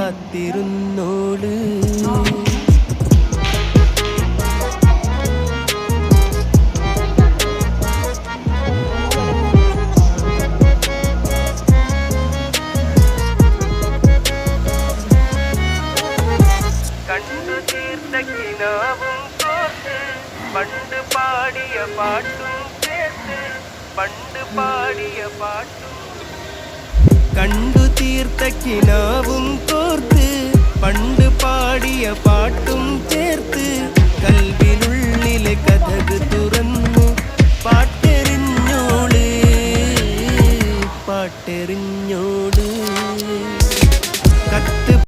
കാത്തിരുന്നോള്. കണ്ടു തീർത്ത കിനാവും കോർത്ത് പണ്ട് പാടിയ പാട്ടും ചേർത്ത് പണ്ട് പാടിയ പാട്ടും. കണ്ടു തീർത്ത കിനാവും കോർത്ത് പണ്ട് പാടിയ പാട്ടും ചേർത്ത് കൽവിനുള്ളിലെ കഥക് തുറന്ന് പാട്ടെറിഞ്ഞോള് പാട്ടെറിഞ്ഞോള്.